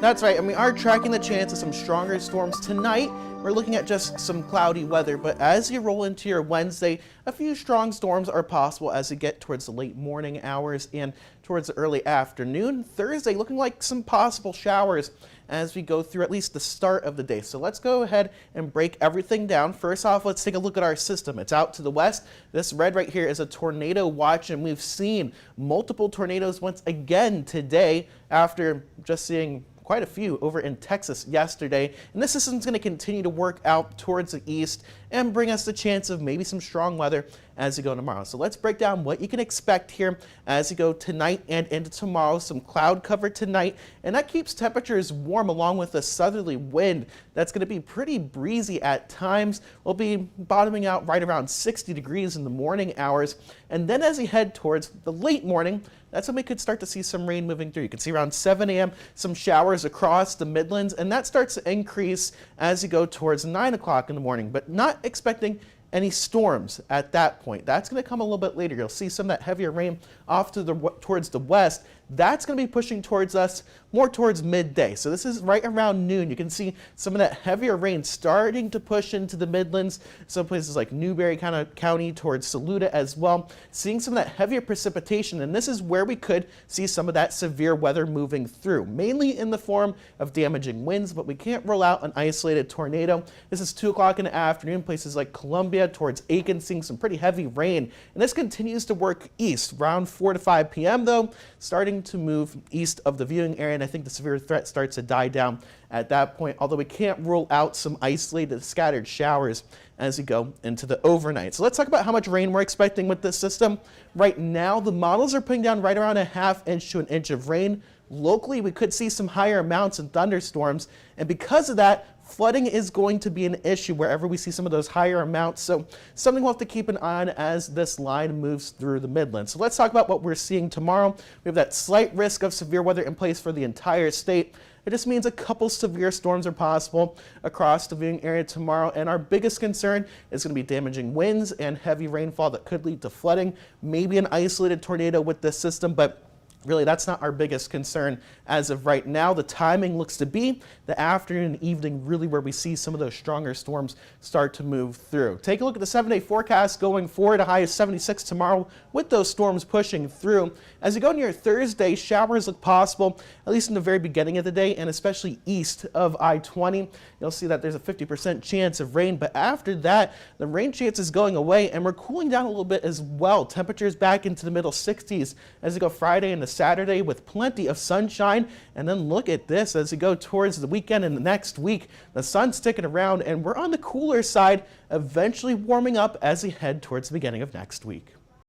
That's right, and we are tracking the chance of some stronger storms tonight. We're looking at just some cloudy weather, but as you roll into your Wednesday, a few strong storms are possible as you get towards the late morning hours and towards the early afternoon. Thursday looking like some possible showers as we go through at least the start of the day. So let's go ahead and break everything down. First off, let's take a look at our system. It's out to the west. This red right here is a tornado watch, and we've seen multiple tornadoes once again today after just seeing quite a few over in Texas yesterday, and this system's going to continue to work out towards the east and bring us the chance of maybe some strong weather as you go tomorrow. So let's break down what you can expect here as you go tonight and into tomorrow. Some cloud cover tonight, and that keeps temperatures warm along with a southerly wind that's going to be pretty breezy at times. We'll be bottoming out right around 60 degrees in the morning hours, and then as you head towards the late morning, that's when we could start to see some rain moving through. You can see around 7 a.m. some showers across the Midlands, and that starts to increase as you go towards 9 o'clock in the morning, but not expecting any storms at that point. That's going to come a little bit later. You'll see some of that heavier rain off to towards the west. That's going to be pushing towards us more towards midday. So this is right around noon. You can see some of that heavier rain starting to push into the Midlands, some places like Newberry County towards Saluda as well. Seeing some of that heavier precipitation, and this is where we could see some of that severe weather moving through, mainly in the form of damaging winds, but we can't rule out an isolated tornado. This is 2 o'clock in the afternoon, places like Columbia towards Aiken, seeing some pretty heavy rain, and this continues to work east around 4 to 5 p.m. though, starting to move east of the viewing area, and I think the severe threat starts to die down at that point, although we can't rule out some isolated scattered showers as we go into the overnight. So let's talk about how much rain we're expecting with this system. Right now, the models are putting down right around a ½ inch to an inch of rain. Locally, we could see some higher amounts in thunderstorms, and because of that, flooding is going to be an issue wherever we see some of those higher amounts, so something we'll have to keep an eye on as this line moves through the Midlands. So let's talk about what we're seeing tomorrow. We have that slight risk of severe weather in place for the entire state. It just means a couple severe storms are possible across the viewing area tomorrow, and our biggest concern is going to be damaging winds and heavy rainfall that could lead to flooding, maybe an isolated tornado with this system, but really, that's not our biggest concern as of right now. The timing looks to be the afternoon and evening, really where we see some of those stronger storms start to move through. Take a look at the 7-day forecast going forward. A high of 76 tomorrow with those storms pushing through. As you go near Thursday, showers look possible, at least in the very beginning of the day, and especially east of I-20. You'll see that there's a 50% chance of rain, but after that, the rain chance is going away, and we're cooling down a little bit as well. Temperatures back into the middle 60s as you go Friday and Saturday with plenty of sunshine, and then look at this as we go towards the weekend and the next week. The sun's sticking around, and we're on the cooler side, eventually warming up as we head towards the beginning of next week.